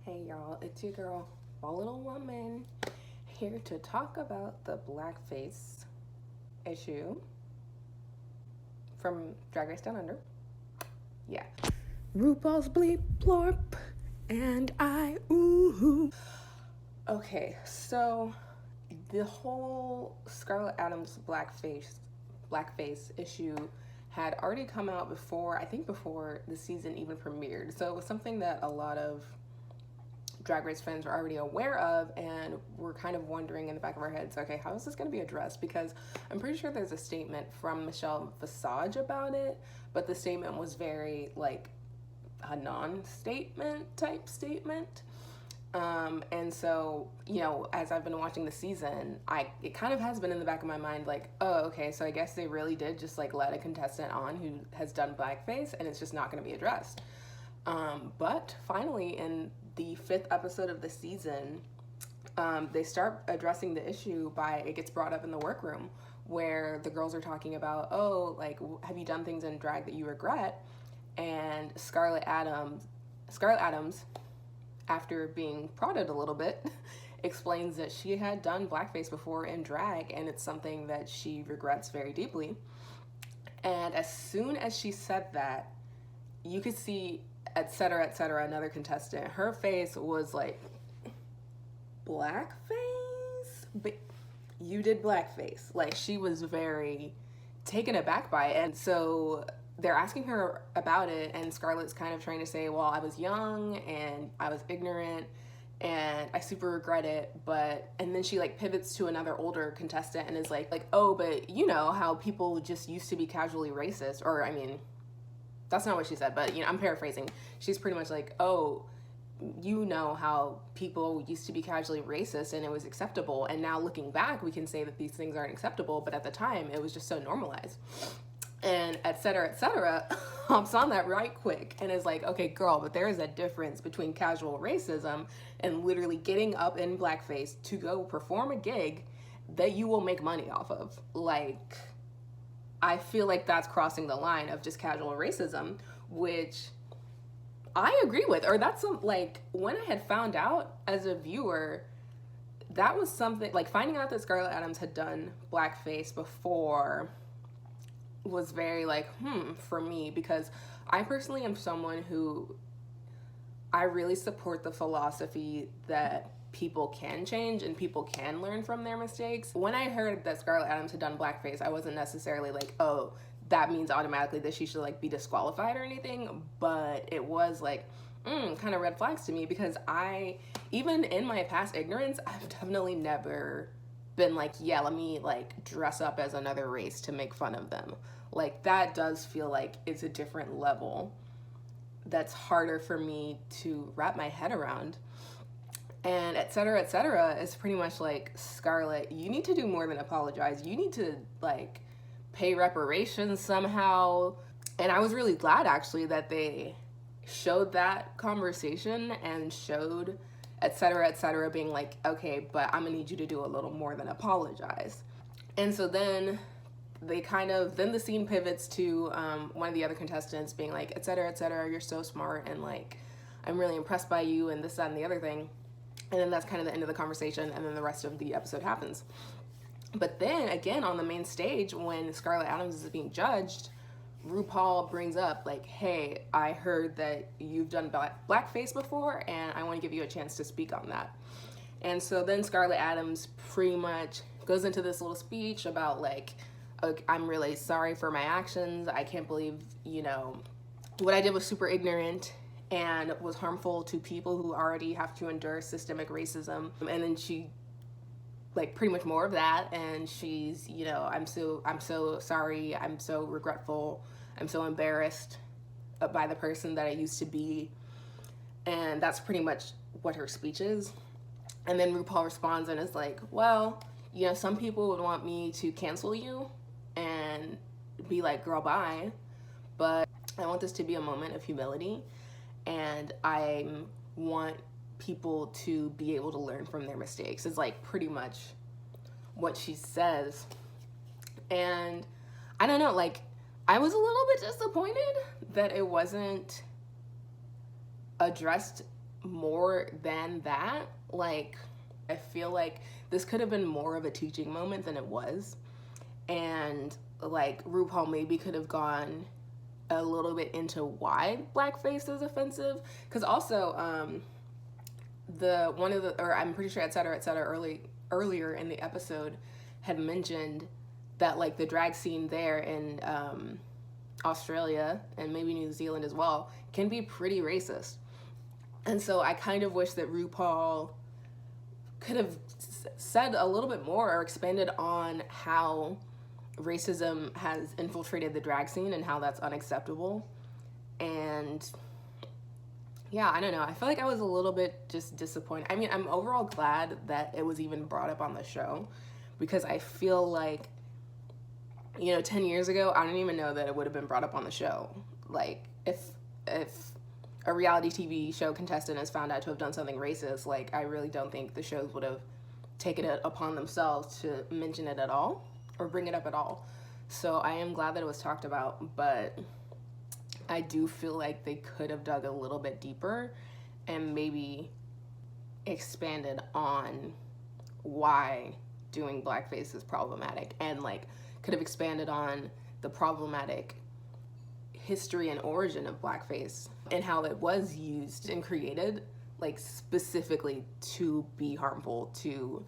Hey y'all, it's your girl, Little Woman, here to talk about the blackface issue from Drag Race Down Under. Yeah. RuPaul's bleep blorp and I ooh. Okay, so the whole Scarlet Adams blackface issue had already come out before the season even premiered. So it was something that a lot of Drag Race fans are already aware of, and we're kind of wondering in the back of our heads, okay, how is this going to be addressed? Because I'm pretty sure there's a statement from Michelle Visage about it, but the statement was very like a non-statement type statement. And so, as I've been watching the season, it kind of has been in the back of my mind, like, oh, okay, so I guess they really did just like let a contestant on who has done blackface, and it's just not going to be addressed. But finally, in the 5th episode of the season, they start addressing the issue it gets brought up in the workroom, where the girls are talking about, oh, like, have you done things in drag that you regret? And Scarlet Adams, after being prodded a little bit, explains that she had done blackface before in drag, and it's something that she regrets very deeply. And as soon as she said that, you could see Etcetera Etcetera, another contestant, her face was like, blackface? But you did blackface. Like, she was very taken aback by it. And so they're asking her about it, and Scarlett's kind of trying to say, well, I was young and I was ignorant and I super regret it, and then she like pivots to another older contestant and is like, oh, but you know how people just used to be casually racist, or I mean, that's not what she said, but I'm paraphrasing. She's pretty much like, oh, you know how people used to be casually racist and it was acceptable, and now looking back, we can say that these things aren't acceptable, but at the time, it was just so normalized. And Etcetera Etcetera hops on that right quick and is like, okay, girl, but there is a difference between casual racism and literally getting up in blackface to go perform a gig that you will make money off of. Like, I feel like that's crossing the line of just casual racism, which I agree with. Or that's when I had found out as a viewer, that was something, like finding out that Scarlet Adams had done blackface before was very for me, because I personally am someone who, I really support the philosophy that people can change and people can learn from their mistakes. When I heard that Scarlet Adams had done blackface, I wasn't necessarily like, oh, that means automatically that she should be disqualified or anything, but it was kind of red flags to me, because even in my past ignorance, I've definitely never been like, yeah, let me dress up as another race to make fun of them. That does feel like it's a different level that's harder for me to wrap my head around. And Etcetera Etcetera is pretty much like, Scarlet, you need to do more than apologize. You need to pay reparations somehow. And I was really glad actually that they showed that conversation and showed Etcetera Etcetera being like, okay, but I'm gonna need you to do a little more than apologize. And so then the scene pivots to one of the other contestants being like, Etcetera Etcetera, you're so smart, and I'm really impressed by you, and this, that, and the other thing. And then that's kind of the end of the conversation, and then the rest of the episode happens. But then, again, on the main stage, when Scarlet Adams is being judged, RuPaul brings up, hey, I heard that you've done blackface before, and I want to give you a chance to speak on that. And so then Scarlet Adams pretty much goes into this little speech about, okay, I'm really sorry for my actions. I can't believe, what I did was super ignorant and was harmful to people who already have to endure systemic racism. And then she pretty much more of that, and she's, I'm so sorry, I'm so regretful, I'm so embarrassed by the person that I used to be. And that's pretty much what her speech is. And then RuPaul responds and is like, well, some people would want me to cancel you and be like, girl, bye, but I want this to be a moment of humility, and I want people to be able to learn from their mistakes, is pretty much what she says. And I don't know, I was a little bit disappointed that it wasn't addressed more than that, like, I feel like this could have been more of a teaching moment than it was. And like RuPaul maybe could have gone a little bit into why blackface is offensive, because also I'm pretty sure Etcetera Etcetera earlier in the episode had mentioned that like the drag scene there in Australia and maybe New Zealand as well can be pretty racist. And so I kind of wish that RuPaul could have said a little bit more or expanded on how racism has infiltrated the drag scene and how that's unacceptable. And yeah, I don't know. I feel like I was a little bit just disappointed. I mean, I'm overall glad that it was even brought up on the show, because I feel like, 10 years ago, I don't even know that it would have been brought up on the show. Like, if a reality TV show contestant is found out to have done something racist, like, I really don't think the shows would have taken it upon themselves to mention it at all or bring it up at all. So I am glad that it was talked about, but I do feel like they could have dug a little bit deeper and maybe expanded on why doing blackface is problematic, and like could have expanded on the problematic history and origin of blackface and how it was used and created like specifically to be harmful to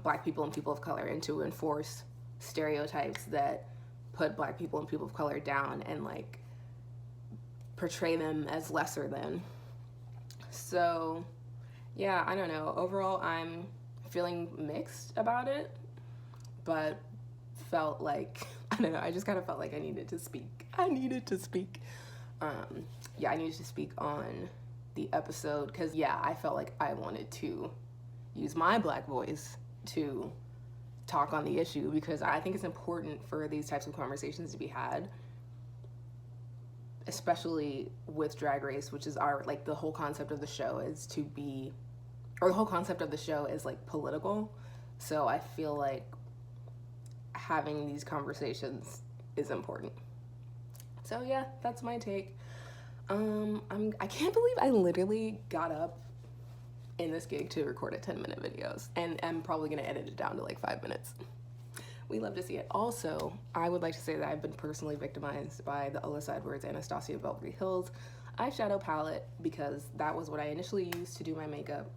Black people and people of color, and to enforce stereotypes that put Black people and people of color down and like portray them as lesser than. So yeah, I don't know. Overall, I'm feeling mixed about it, but felt like, I don't know, I just kind of felt like I needed to speak. I needed to speak on the episode, because yeah, I felt like I wanted to use my Black voice to talk on the issue, because I think it's important for these types of conversations to be had, especially with Drag Race, which is our, like, the whole concept of the show is to be, or the whole concept of the show is like political. So I feel like having these conversations is important. So yeah, that's my take. I can't believe I literally got up in this gig to record a 10-minute videos, and I'm probably gonna edit it down to like 5 minutes. We love to see it. Also, I would like to say that I've been personally victimized by the Alyssa Edwards Anastasia Beverly Hills eyeshadow palette, because that was what I initially used to do my makeup.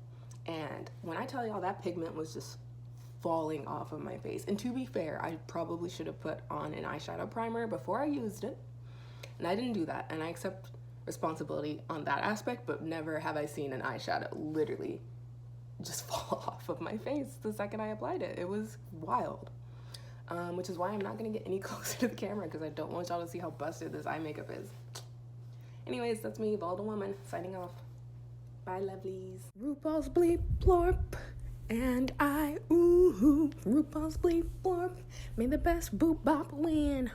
And when I tell y'all, that pigment was just falling off of my face. And to be fair, I probably should have put on an eyeshadow primer before I used it, and I didn't do that, and I accept responsibility on that aspect, but never have I seen an eyeshadow literally just fall off of my face the second I applied it. It was wild. Which is why I'm not gonna get any closer to the camera, because I don't want y'all to see how busted this eye makeup is. Anyways, that's me, Bald Woman, signing off. Bye, lovelies. RuPaul's bleep blorp, and I, ooh, RuPaul's bleep blorp, may the best boop bop win.